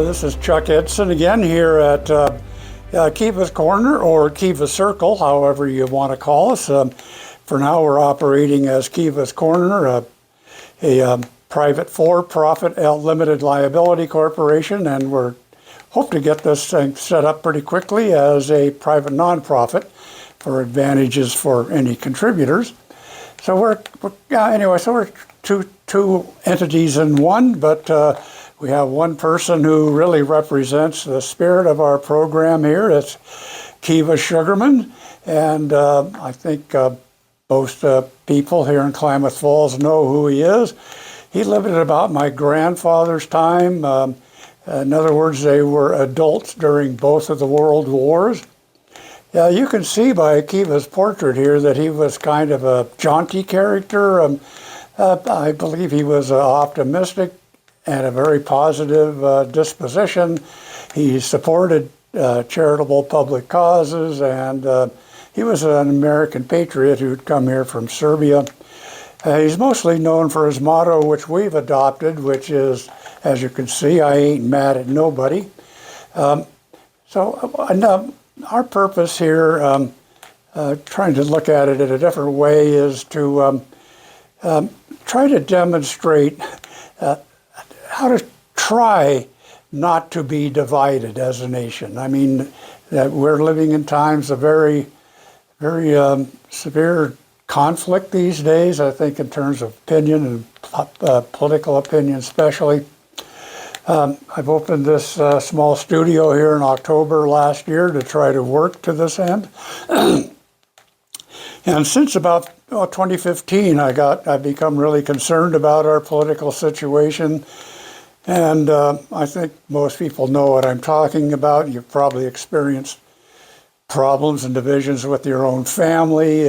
This is Chuck Edson again here at Kiva's Corner or Kiva Circle, however you want to call us. For now, we're operating as Kiva's Corner, a private for-profit limited liability corporation, and we're hope to get this thing set up pretty quickly as a private nonprofit for advantages for any contributors. So we're two entities in one, but we have one person who really represents the spirit of our program here. It's Kiva Sugarman, and I think most people here in Klamath Falls know who he is. He lived at about my grandfather's time. In other words, they were adults during both of the world wars. You can see by Kiva's portrait here that he was kind of a jaunty character. I believe he was optimistic and a very positive disposition. He supported charitable public causes, and he was an American patriot who'd come here from Serbia. He's mostly known for his motto, which we've adopted, which is, as you can see, I ain't mad at nobody. Our purpose here, trying to look at it in a different way, is to try to demonstrate how to try not to be divided as a nation. I mean, that we're living in times of very, very severe conflict these days, I think, in terms of opinion and political opinion especially. I've opened this small studio here in October last year to try to work to this end. And since about 2015, I've become really concerned about our political situation. And I think most people know what I'm talking about. You've probably experienced problems and divisions with your own family.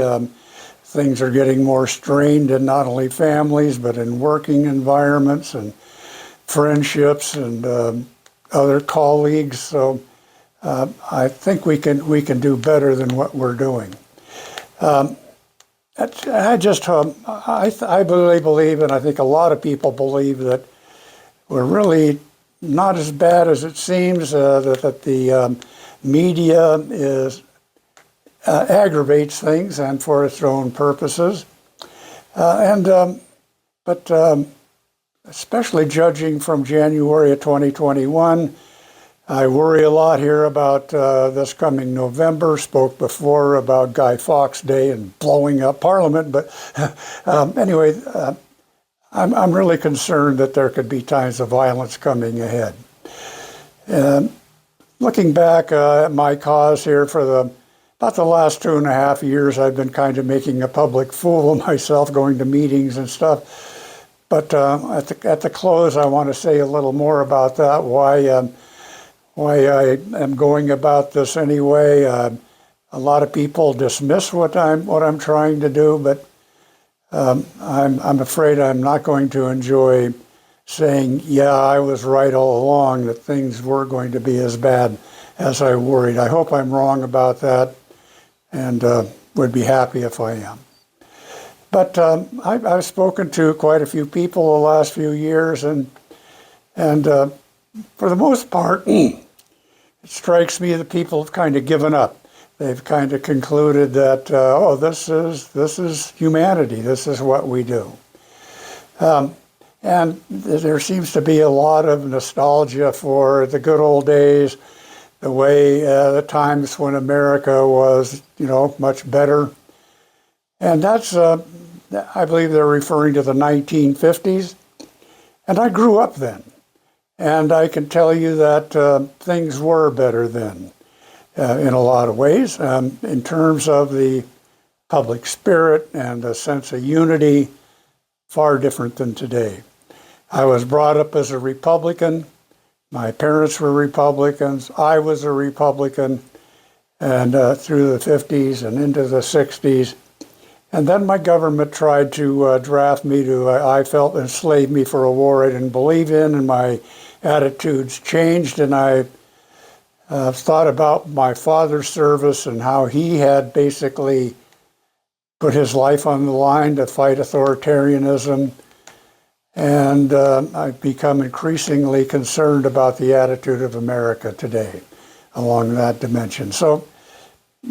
Things are getting more strained in not only families, but in working environments and friendships and other colleagues. So I think we can do better than what we're doing. I really believe, and I think a lot of people believe, that we're really not as bad as it seems, that the media aggravates things and for its own purposes. But especially judging from January of 2021, I worry a lot here about this coming November. Spoke before about Guy Fawkes Day and blowing up Parliament, but anyway, I'm really concerned that there could be times of violence coming ahead. Looking back at my cause here for about the last 2.5 years, I've been kind of making a public fool of myself, going to meetings and stuff. But at the close, I want to say a little more about that, why I am going about this anyway. A lot of people dismiss what I'm trying to do, but I'm afraid I'm not going to enjoy saying, yeah, I was right all along, that things were going to be as bad as I worried. I hope I'm wrong about that, and would be happy if I am. But I've spoken to quite a few people the last few years, and for the most part, it strikes me that people have kind of given up. They've kind of concluded that, this is humanity. This is what we do. And there seems to be a lot of nostalgia for the good old days, the way the times when America was, much better. And that's, I believe they're referring to the 1950s. And I grew up then. And I can tell you that things were better then. In a lot of ways, in terms of the public spirit and a sense of unity, far different than today. I was brought up as a Republican. My parents were Republicans. I was a Republican, and through the 50s and into the 60s. And then my government tried to draft me to, I felt, enslave me for a war I didn't believe in, and my attitudes changed, and I thought about my father's service and how he had basically put his life on the line to fight authoritarianism. And I've become increasingly concerned about the attitude of America today along that dimension. So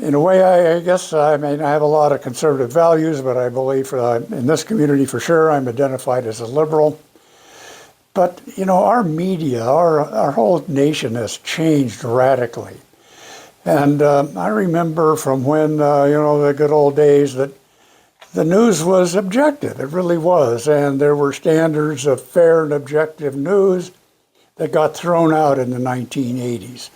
in a way, I guess, I mean, I have a lot of conservative values, but I believe in this community for sure, I'm identified as a liberal. But, you know, our media, our whole nation has changed radically. And I remember from when, you know, the good old days that the news was objective. It really was. And there were standards of fair and objective news that got thrown out in the 1980s.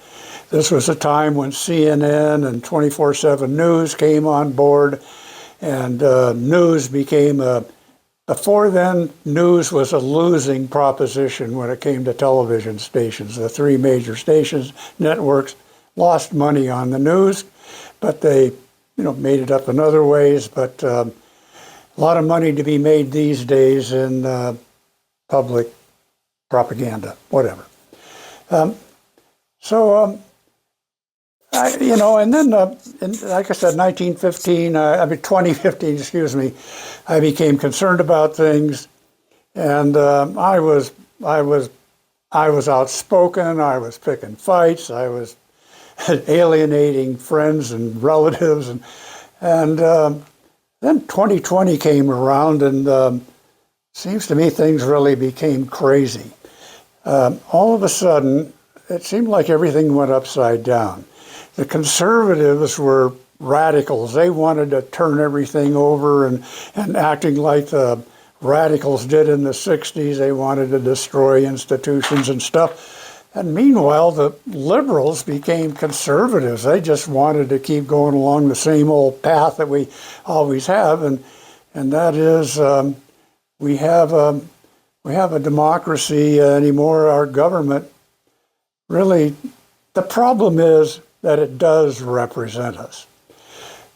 This was a time when CNN and 24/7 News came on board, and news became before then, news was a losing proposition when it came to television stations. The three major stations, networks, lost money on the news, but they, you know, made it up in other ways. But a lot of money to be made these days in public propaganda, whatever. You know, and then, like I said, 2015, excuse me, I became concerned about things, and I was outspoken. I was picking fights. I was alienating friends and relatives, and then 2020 came around, and seems to me things really became crazy. All of a sudden, it seemed like everything went upside down. The conservatives were radicals. They wanted to turn everything over and acting like the radicals did in the 60s. They wanted to destroy institutions and stuff. And meanwhile, the liberals became conservatives. They just wanted to keep going along the same old path that we always have. And that is, we have a democracy anymore. Our government really, the problem is that it does represent us.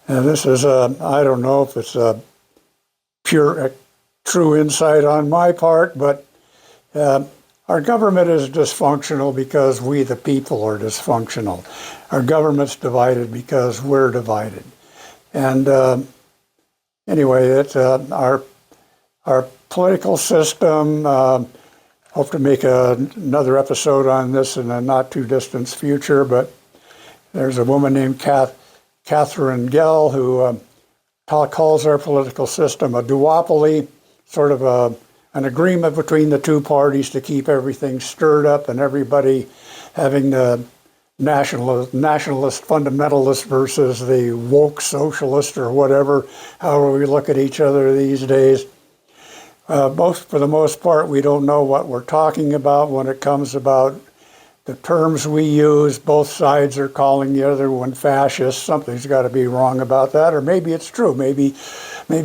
And this is I don't know if it's a true insight on my part, but our government is dysfunctional because we, the people, are dysfunctional. Our government's divided because we're divided. And anyway, it's our political system. Hope to make another episode on this in a not too distant future, but there's a woman named Catherine Gell who calls our political system a duopoly, sort of an agreement between the two parties to keep everything stirred up and everybody having the nationalist fundamentalist versus the woke socialist or whatever, however we look at each other these days. For the most part, we don't know what we're talking about when it comes about the terms we use. Both sides are calling the other one fascist. Something's got to be wrong about that, or maybe it's true. Maybe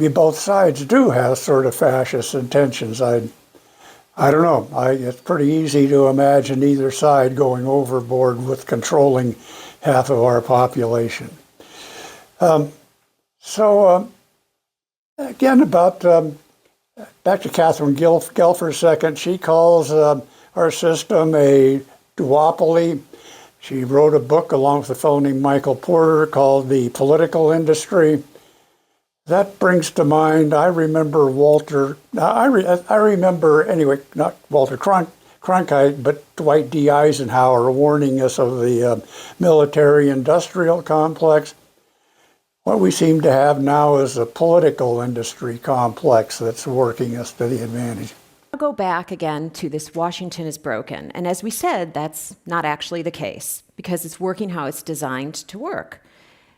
both sides do have sort of fascist intentions. I don't know. It's pretty easy to imagine either side going overboard with controlling half of our population. Again, about back to Catherine Gell for a second. She calls our system a duopoly. She wrote a book along with a fellow named Michael Porter called The Political Industry. That brings to mind, I remember anyway, not Walter Cronkite, but Dwight D. Eisenhower warning us of the military-industrial complex. What we seem to have now is a political industry complex that's working us to the advantage. I'll go back again to this Washington is broken. And as we said, that's not actually the case because it's working how it's designed to work.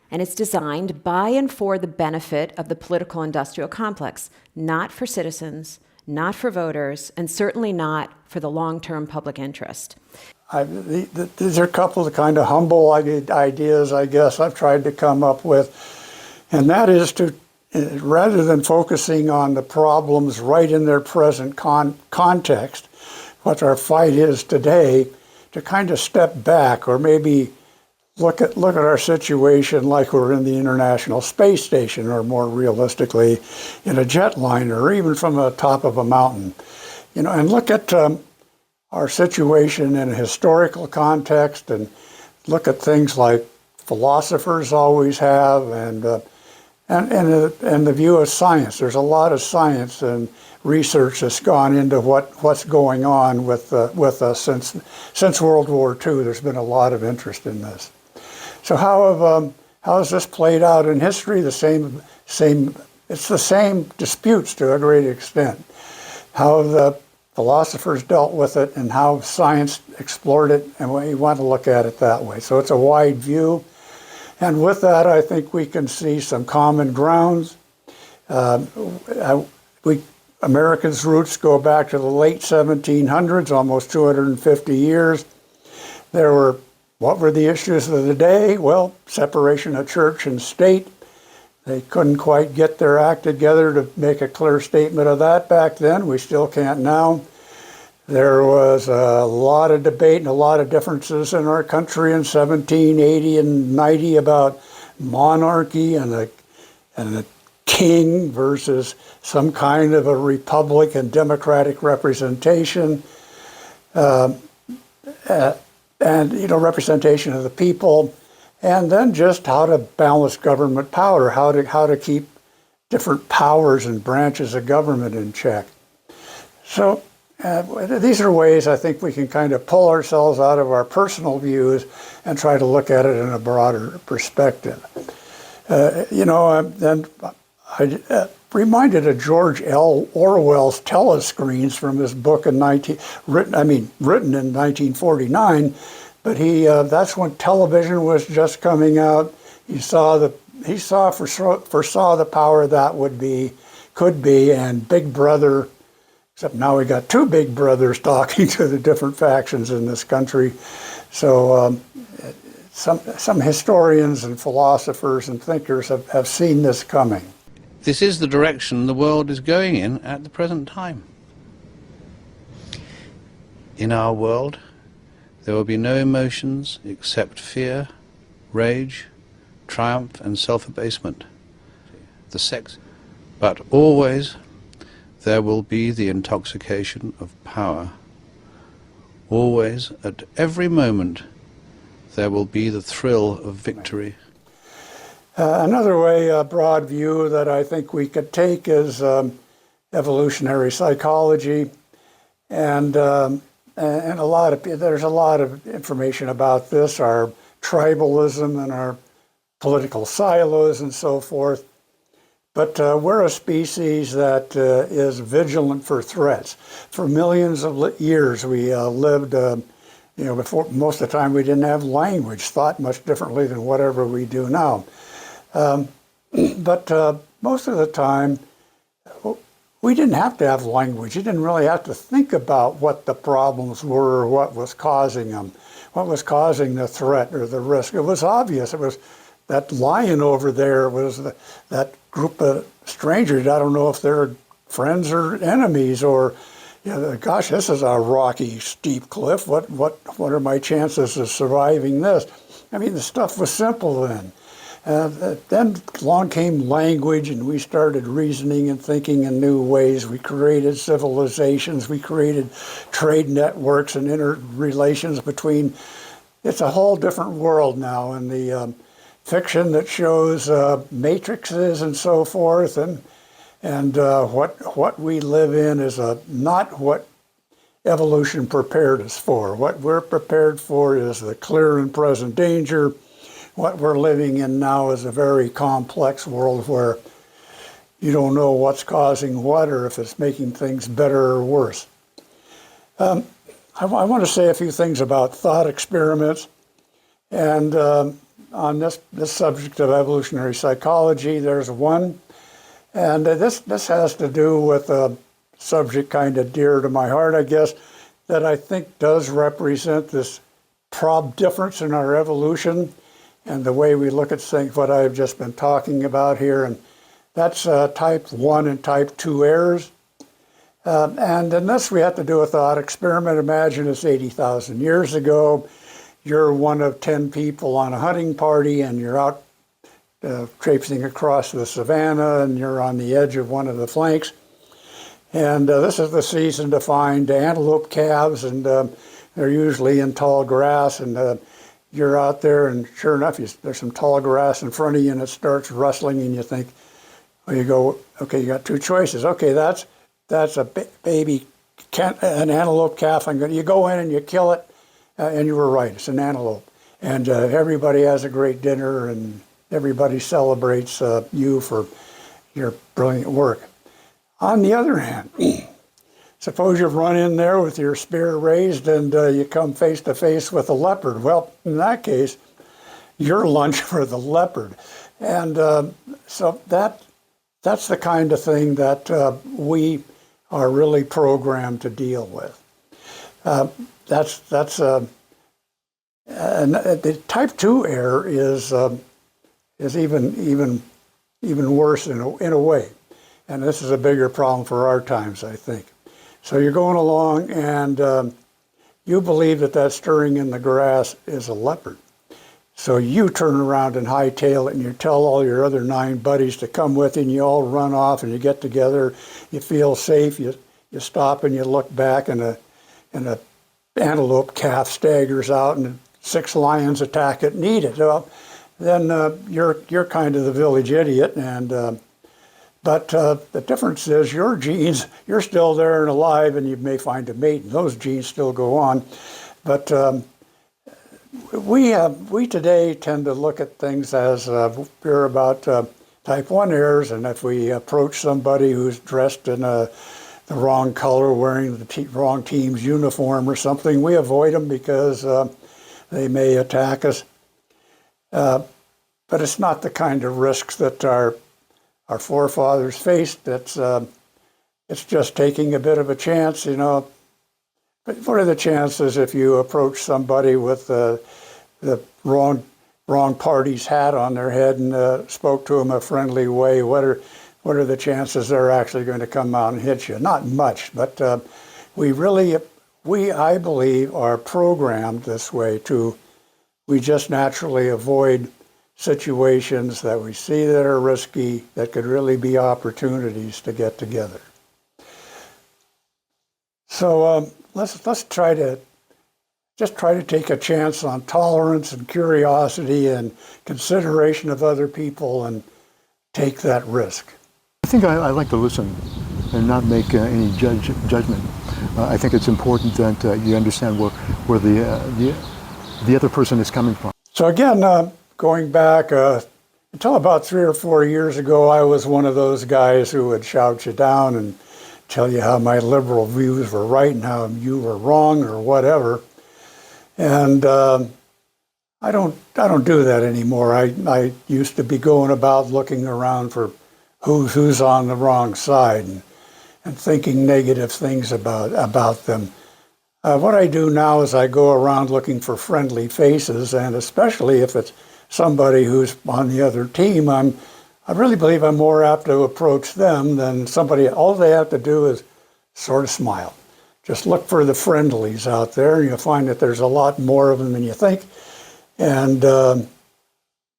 And it's designed by and for the benefit of the political industrial complex, not for citizens, not for voters, and certainly not for the long-term public interest. These are a couple of kind of humble ideas, I guess, I've tried to come up with. And that is to, rather than focusing on the problems right in their present context, what our fight is today, to kind of step back or maybe look at our situation like we're in the International Space Station, or more realistically, in a jetliner, or even from the top of a mountain, and look at our situation in a historical context, and look at things like philosophers always have, and the view of science. There's a lot of science and research that's gone into what's going on with us since World War II. There's been a lot of interest in this. So how has this played out in history? It's the same disputes to a great extent. How the philosophers dealt with it and how science explored it, and we want to look at it that way. So it's a wide view. And with that, I think we can see some common grounds. Americans' roots go back to the late 1700s, almost 250 years. What were the issues of the day? Well, separation of church and state. They couldn't quite get their act together to make a clear statement of that back then. We still can't now. There was a lot of debate and a lot of differences in our country in 1780 and 90 about monarchy and a king versus some kind of a republic and democratic representation, and representation of the people, and then just how to balance government power, how to keep different powers and branches of government in check. So these are ways I think we can kind of pull ourselves out of our personal views and try to look at it in a broader perspective. Then I reminded of George L. Orwell's telescreens from his book written in 1949, but that's when television was just coming out. He foresaw the power that could be, and Big Brother. Except now we got two big brothers talking to the different factions in this country. So some historians and philosophers and thinkers have seen this coming. This is the direction the world is going in at the present time. In our world, there will be no emotions except fear, rage, triumph and self-abasement. But always there will be the intoxication of power. Always, at every moment, there will be the thrill of victory. Another way, a broad view that I think we could take is evolutionary psychology, and there's a lot of information about this, our tribalism and our political silos and so forth. But we're a species that is vigilant for threats. For millions of years, we lived, before most of the time we didn't have language, thought much differently than whatever we do now. But most of the time, we didn't have to have language. You didn't really have to think about what the problems were or what was causing them, what was causing the threat or the risk. It was obvious. It was that lion over there was that group of strangers. I don't know if they're friends or enemies, or gosh, this is a rocky, steep cliff. What are my chances of surviving this? I mean, the stuff was simple then. Then along came language, and we started reasoning and thinking in new ways. We created civilizations. We created trade networks and interrelations between. It's a whole different world now, and the fiction that shows matrices and so forth, and what we live in is not what evolution prepared us for. What we're prepared for is the clear and present danger. What we're living in now is a very complex world where you don't know what's causing what or if it's making things better or worse. I want to say a few things about thought experiments, and on this subject of evolutionary psychology, there's one, and this has to do with a subject kind of dear to my heart, I guess, that I think does represent this difference in our evolution and the way we look at things, what I've just been talking about here, and that's type 1 and type 2 errors. And in this, we have to do a thought experiment. Imagine it's 80,000 years ago. You're one of 10 people on a hunting party, and you're out traipsing across the savannah, and you're on the edge of one of the flanks. And this is the season to find antelope calves, and they're usually in tall grass. And you're out there, and sure enough, there's some tall grass in front of you, and it starts rustling, and you think, well, you go, okay, you got two choices. Okay, that's that's a baby, an antelope calf. You go in and you kill it, and you were right, it's an antelope. And everybody has a great dinner, and everybody celebrates you for your brilliant work. On the other hand, suppose you've run in there with your spear raised and you come face to face with a leopard. Well, in that case, you're lunch for the leopard. And so that's the kind of thing that we are really programmed to deal with. And the type 2 error is even worse in a way. And this is a bigger problem for our times, I think. So you're going along and you believe that stirring in the grass is a leopard. So you turn around and hightail it and you tell all your other 9 buddies to come with you and you all run off and you get together, you feel safe, you stop and you look back and a antelope calf staggers out and 6 lions attack it and eat it. Well, then you're kind of the village idiot. And but the difference is your genes, you're still there and alive and you may find a mate and those genes still go on. But we today tend to look at things as we're about type 1 errors, and if we approach somebody who's dressed in the wrong color, wearing the wrong team's uniform or something, we avoid them because they may attack us. But it's not the kind of risks that our forefathers faced. It's just taking a bit of a chance, you know. But what are the chances if you approach somebody with the wrong party's hat on their head and spoke to them a friendly way? What are the chances they're actually going to come out and hit you? Not much, but I believe, are programmed this way we just naturally avoid situations that we see that are risky, that could really be opportunities to get together. So let's try to take a chance on tolerance and curiosity and consideration of other people and take that risk. I think I like to listen and not make any judgment. I think it's important that you understand where the other person is coming from. So again, going back until about 3 or 4 years ago, I was one of those guys who would shout you down and tell you how my liberal views were right and how you were wrong or whatever. And I don't do that anymore. I used to be going about looking around for who's on the wrong side and thinking negative things about them. What I do now is I go around looking for friendly faces, and especially if it's somebody who's on the other team, I really believe I'm more apt to approach them than somebody. All they have to do is sort of smile. Just look for the friendlies out there, and you'll find that there's a lot more of them than you think, and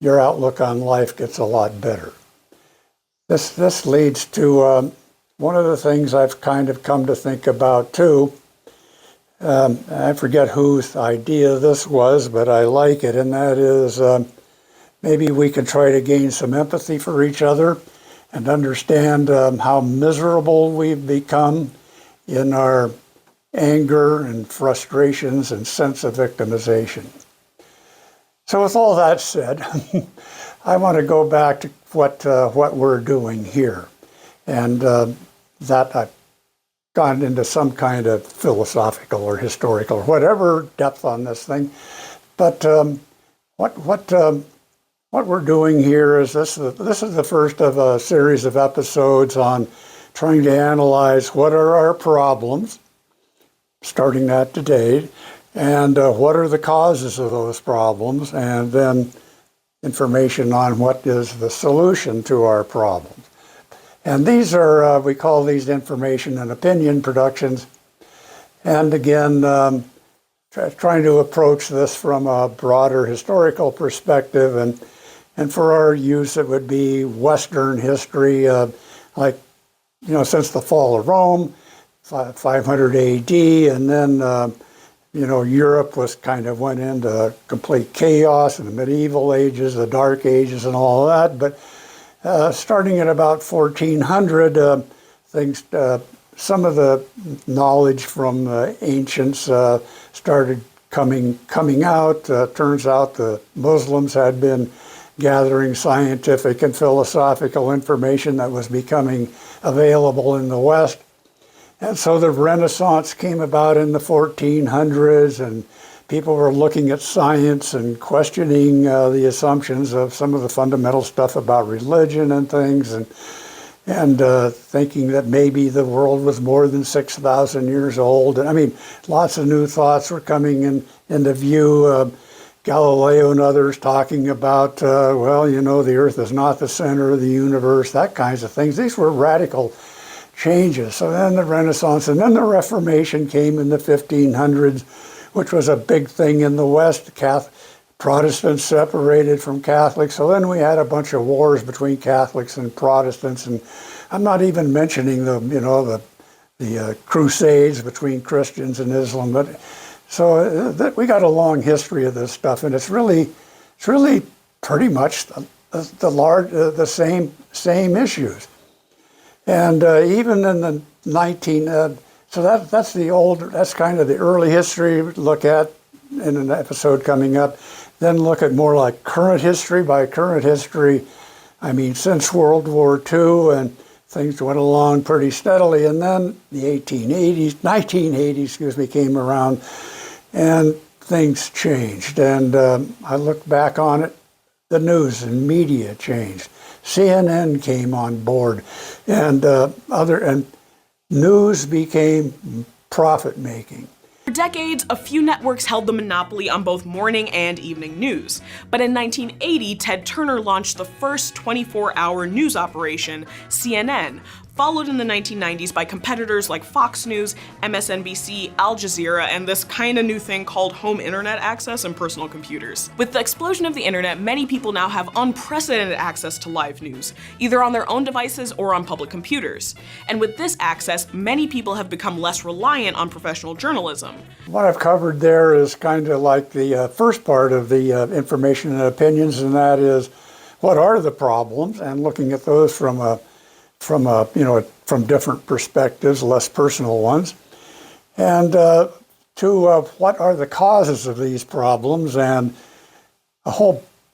your outlook on life gets a lot better. This leads to one of the things I've kind of come to think about too. I forget whose idea this was, but I like it, and that is maybe we can try to gain some empathy for each other and understand how miserable we've become in our anger and frustrations and sense of victimization. So with all that said, I want to go back to what we're doing here. And that I've gone into some kind of philosophical or historical or whatever depth on this thing. But what we're doing here is this is the first of a series of episodes on trying to analyze what are our problems, starting that today, and what are the causes of those problems, and then information on what is the solution to our problems. And these are, we call these information and opinion productions. And again, trying to approach this from a broader historical perspective, and for our use it would be Western history, since the fall of Rome, 500 AD, and then Europe went into complete chaos in the medieval ages, the Dark Ages, and all of that. But starting at about 1400, things some of the knowledge from the ancients started coming out. Turns out the Muslims had been gathering scientific and philosophical information that was becoming available in the West. And so the Renaissance came about in the 1400s, and people were looking at science and questioning the assumptions of some of the fundamental stuff about religion and things, and thinking that maybe the world was more than 6,000 years old. And I mean, lots of new thoughts were coming into view. Galileo and others talking about, well, you know, the Earth is not the center of the universe, that kinds of things. These were radical changes. So then the Renaissance, and then the Reformation came in the 1500s, which was a big thing in the West. Protestants separated from Catholics. So then we had a bunch of wars between Catholics and Protestants, and I'm not even mentioning the Crusades between Christians and Islam. But so we got a long history of this stuff, and it's really pretty much the same issues. And even in the that's kind of the early history we look at in an episode coming up. Then look at more like current history. By current history, I mean since World War II, and things went along pretty steadily. And then the 1980s, came around, and things changed. And I look back on it, the news and media changed. CNN came on board, and news became profit making. For decades, a few networks held the monopoly on both morning and evening news. But in 1980, Ted Turner launched the first 24-hour news operation, CNN, followed in the 1990s by competitors like Fox News, MSNBC, Al Jazeera, and this kinda new thing called home internet access and personal computers. With the explosion of the internet, many people now have unprecedented access to live news, either on their own devices or on public computers. And with this access, many people have become less reliant on professional journalism. What I've covered there is kind of like the first part of the information and opinions, and that is what are the problems, and looking at those from different perspectives, less personal ones, and to what are the causes of these problems. And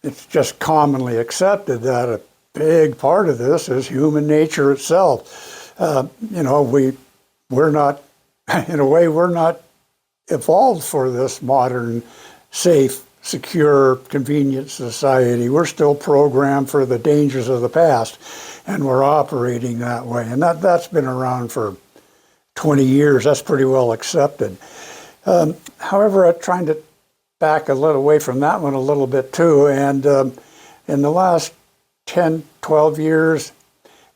it's just commonly accepted that a big part of this is human nature itself. We're not evolved for this modern, safe, secure, convenient society. We're still programmed for the dangers of the past, and we're operating that way. And that's been around for 20 years. That's pretty well accepted. However, I'm trying to back a little away from that one a little bit too. And in the last 10, 12 years,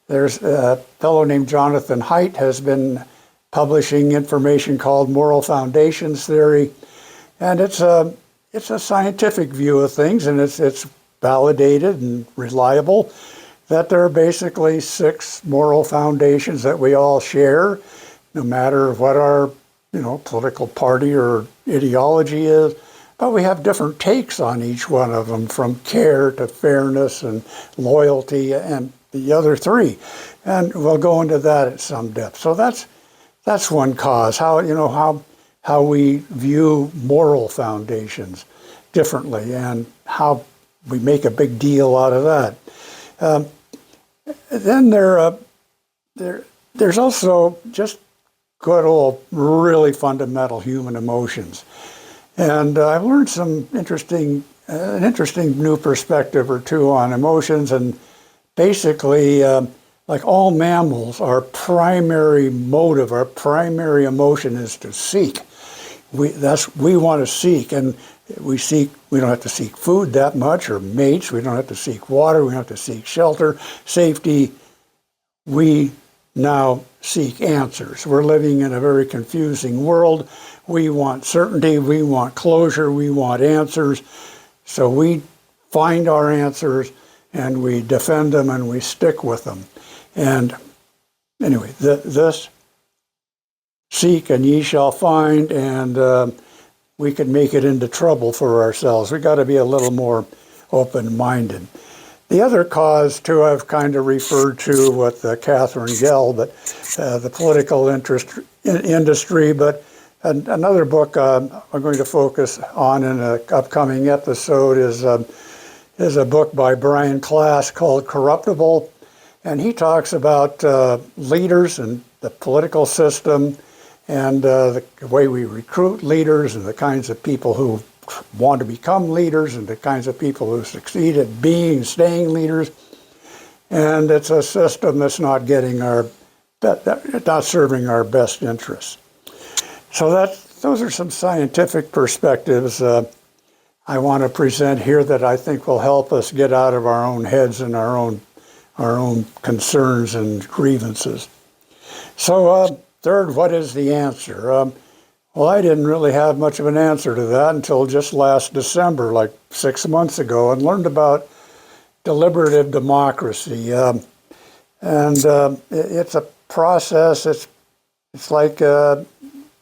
there's a fellow named Jonathan Haidt has been publishing information called moral foundations theory. And it's a scientific view of things, and it's validated and reliable, that there are basically 6 moral foundations that we all share, no matter what our political party or ideology is. But we have different takes on each one of them, from care to fairness and loyalty and the other 3. And we'll go into that at some depth. So that's one cause, how we view moral foundations differently, and how we make a big deal out of that. Then there's also just good old, really fundamental human emotions. And I've learned an interesting new perspective or two on emotions. And basically, like all mammals, our primary motive, our primary emotion is to seek. We want to seek, and we don't have to seek food that much, or mates. We don't have to seek water. We don't have to seek shelter, safety. We now seek answers. We're living in a very confusing world. We want certainty. We want closure. We want answers. So we find our answers, and we defend them, and we stick with them. And anyway, this seek and ye shall find, and we could make it into trouble for ourselves. We got to be a little more open-minded. The other cause, too, I've kind of referred to with Catherine Gell, but the political industry. But another book I'm going to focus on in an upcoming episode is a book by Brian Klass called Corruptible. And he talks about leaders and the political system and the way we recruit leaders and the kinds of people who want to become leaders and the kinds of people who succeed at being and staying leaders. And it's a system that's not not serving our best interests. So those are some scientific perspectives I want to present here that I think will help us get out of our own heads and our own concerns and grievances. So third, what is the answer? Well, I didn't really have much of an answer to that until just last December, like 6 months ago, and learned about deliberative democracy. It's a process. It's like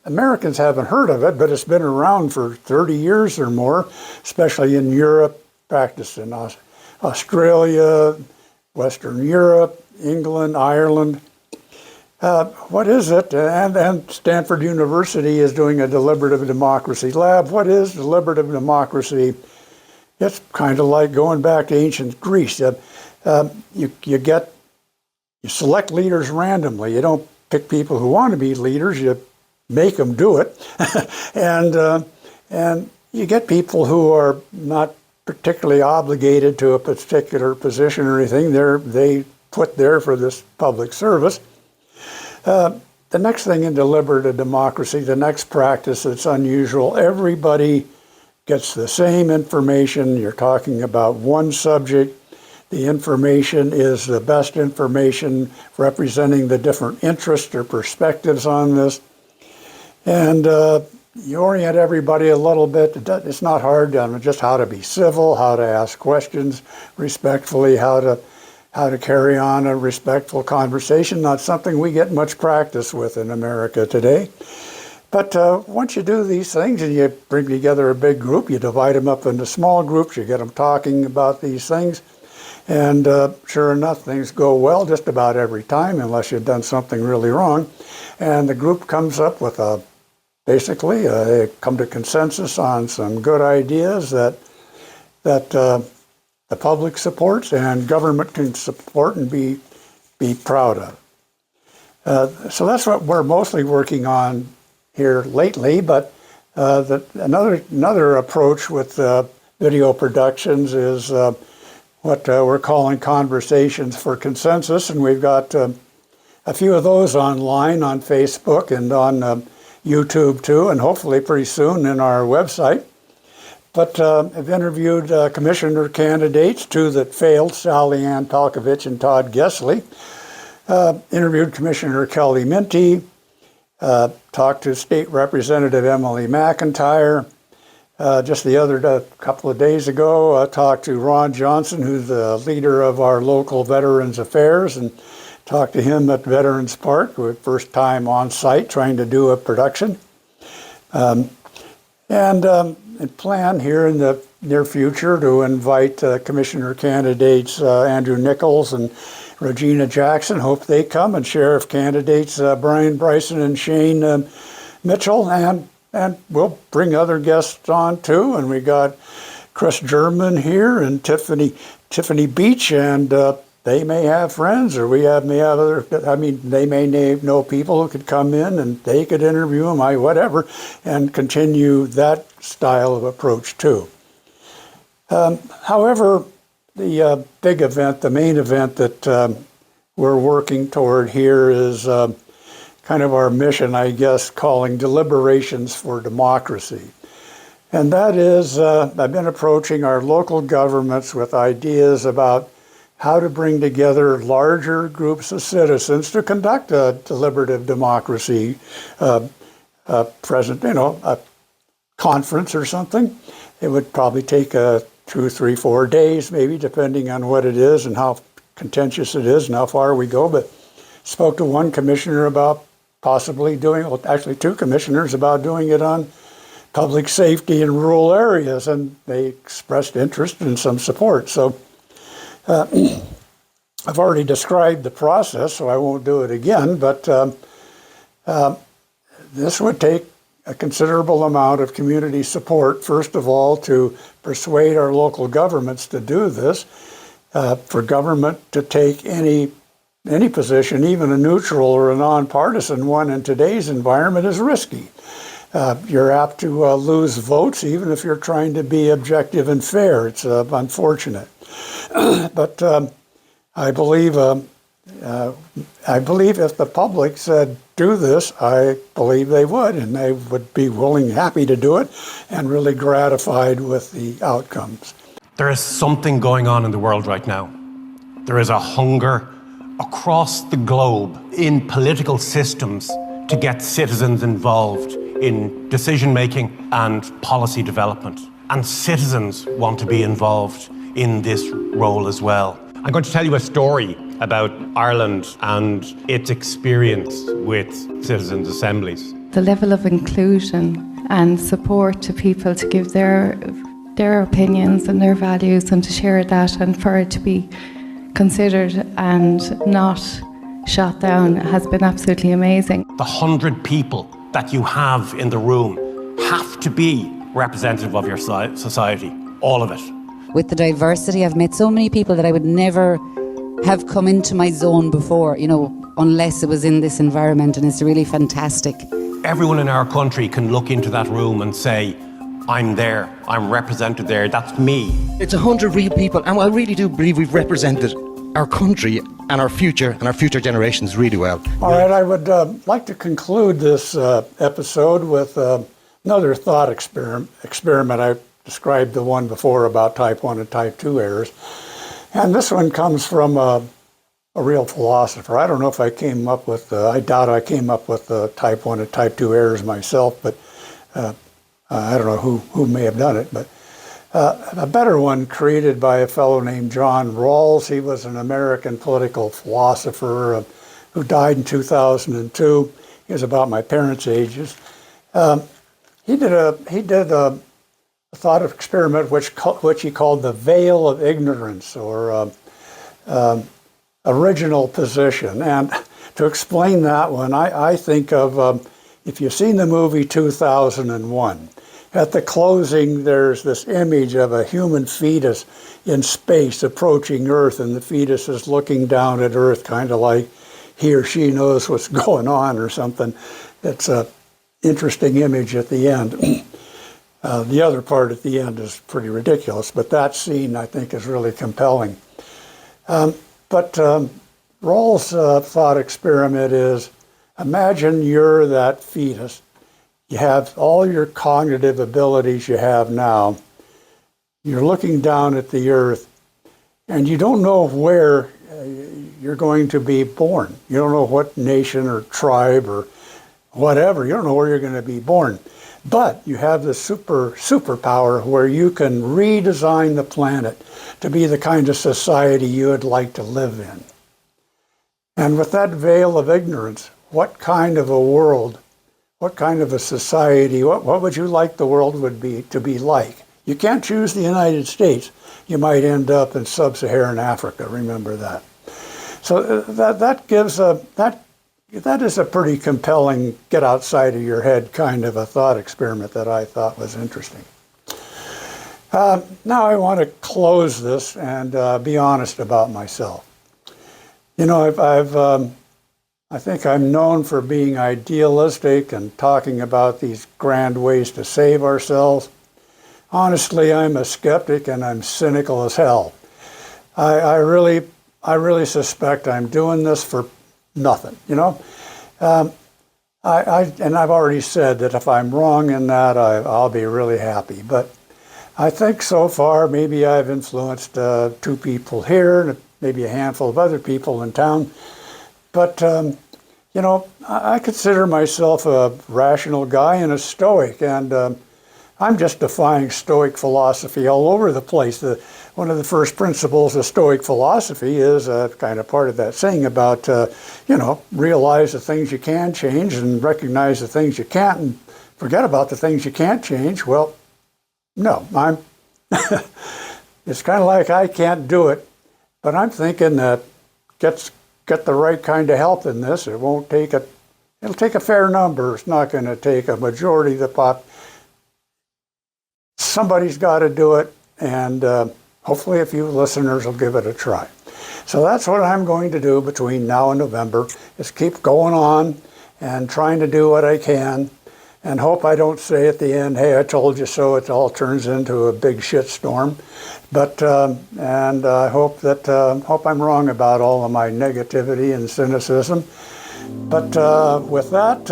Americans haven't heard of it, but it's been around for 30 years or more, especially in Europe, practiced in Australia, Western Europe, England, Ireland. What is it? And Stanford University is doing a deliberative democracy lab. What is deliberative democracy? It's kind of like going back to ancient Greece. You select leaders randomly. You don't pick people who want to be leaders. You make them do it, and you get people who are not particularly obligated to a particular position or anything. They put there for this public service. The next thing in deliberative democracy, the next practice that's unusual, everybody gets the same information. You're talking about one subject. The information is the best information representing the different interests or perspectives on this. And you orient everybody a little bit. It's not hard, just how to be civil, how to ask questions respectfully, how to carry on a respectful conversation. Not something we get much practice with in America today. But once you do these things and you bring together a big group, you divide them up into small groups, you get them talking about these things, and sure enough, things go well just about every time, unless you've done something really wrong. And the group comes up with basically, they come to consensus on some good ideas that the public supports and government can support and be proud of. So that's what we're mostly working on here lately. But another approach with video productions is what we're calling conversations for consensus, and we've got a few of those online on Facebook and on YouTube too, and hopefully pretty soon in our website. But I've interviewed commissioner candidates, two that failed, Sally Ann Palkovich and Todd Gessley. Interviewed Commissioner Kelly Minty, talked to State Representative Emily McIntyre. Just a couple of days ago, talked to Ron Johnson, who's the leader of our local Veterans Affairs, and talked to him at Veterans Park, first time on site trying to do a production. And plan here in the near future to invite commissioner candidates Andrew Nichols and Regina Jackson. Hope they come, and sheriff candidates Brian Bryson and Shane Mitchell, and we'll bring other guests on too. And we got Chris German here and Tiffany Beach, and they may have friends, or may have other. They may know people who could come in and they could interview them, whatever, and continue that style of approach too. However, the big event, the main event that we're working toward here is kind of our mission, I guess, calling Deliberations for Democracy. And that is, I've been approaching our local governments with ideas about how to bring together larger groups of citizens to conduct a deliberative democracy a conference or something. It would probably take 2, 3, 4 days, maybe, depending on what it is and how contentious it is and how far we go. But spoke to one commissioner about possibly actually 2 commissioners about doing it on public safety in rural areas, and they expressed interest and some support. So I've already described the process, so I won't do it again, but this would take a considerable amount of community support, first of all, to persuade our local governments to do this. For government to take any position, even a neutral or a nonpartisan one in today's environment, is risky. You're apt to lose votes, even if you're trying to be objective and fair. It's unfortunate. But I believe if the public said, do this, I believe they would, and they would be happy to do it, and really gratified with the outcomes. There is something going on in the world right now. There is a hunger across the globe in political systems to get citizens involved in decision-making and policy development. And citizens want to be involved in this role as well. I'm going to tell you a story about Ireland and its experience with citizens' assemblies. The level of inclusion and support to people to give their opinions and their values and to share that and for it to be considered and not shot down has been absolutely amazing. The 100 people that you have in the room have to be representative of your society, all of it. With the diversity, I've met so many people that I would never have come into my zone before, unless it was in this environment, and it's really fantastic. Everyone in our country can look into that room and say, I'm there, I'm represented there, that's me. It's 100 real people, and I really do believe we've represented our country and our future generations really well. All right, I would like to conclude this episode with another thought experiment. I described the one before about type 1 and type 2 errors. And this one comes from a real philosopher. I don't know if I came up with, I doubt I came up with type 1 and type 2 errors myself, but I don't know who may have done it. But a better one created by a fellow named John Rawls. He was an American political philosopher who died in 2002. He was about my parents' ages. He did a thought experiment which he called the veil of ignorance, or original position. And to explain that one, I think of, if you've seen the movie 2001, at the closing there's this image of a human fetus in space approaching Earth, and the fetus is looking down at Earth kind of like he or she knows what's going on or something. It's an interesting image at the end. The other part at the end is pretty ridiculous, but that scene, I think, is really compelling. But Rawls' thought experiment is, imagine you're that fetus. You have all your cognitive abilities you have now. You're looking down at the Earth, and you don't know where you're going to be born. You don't know what nation or tribe or whatever. You don't know where you're going to be born. But you have the superpower where you can redesign the planet to be the kind of society you would like to live in. And with that veil of ignorance, what kind of a world, what kind of a society, what would you like the world to be like? You can't choose the United States. You might end up in sub-Saharan Africa, remember that. So that is a pretty compelling, get outside of your head kind of a thought experiment that I thought was interesting. Now I want to close this and be honest about myself. I think I'm known for being idealistic and talking about these grand ways to save ourselves. Honestly, I'm a skeptic and I'm cynical as hell. I really suspect I'm doing this for nothing, and I've already said that if I'm wrong in that, I'll be really happy. But I think so far, maybe I've influenced 2 people here, and maybe a handful of other people in town. But, I consider myself a rational guy and a stoic, and I'm just defying Stoic philosophy all over the place. One of the first principles of Stoic philosophy is kind of part of that saying about, realize the things you can change and recognize the things you can't and forget about the things you can't change. Well, no, it's kind of like I can't do it, But I'm thinking that get the right kind of help in this. It won't take it'll take a fair number. It's not going to take a majority of the pop. Somebody's got to do it, and hopefully a few listeners will give it a try. So that's what I'm going to do between now and November, is keep going on and trying to do what I can, and hope I don't say at the end, hey, I told you so, it all turns into a big shitstorm. But, and I hope I'm wrong about all of my negativity and cynicism. But with that,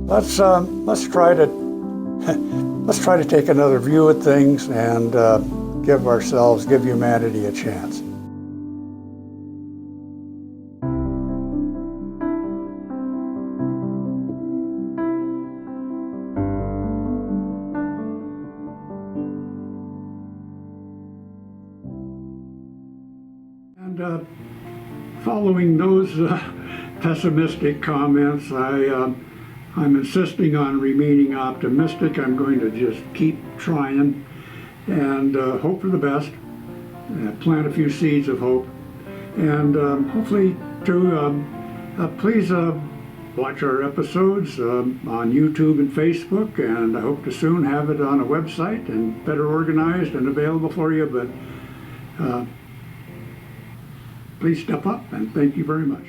let's try to take another view at things and give humanity a chance. And following those pessimistic comments, I'm insisting on remaining optimistic. I'm going to just keep trying and hope for the best, plant a few seeds of hope, and hopefully please watch our episodes on YouTube and Facebook, and I hope to soon have it on a website and better organized and available for you. But please step up, and thank you very much.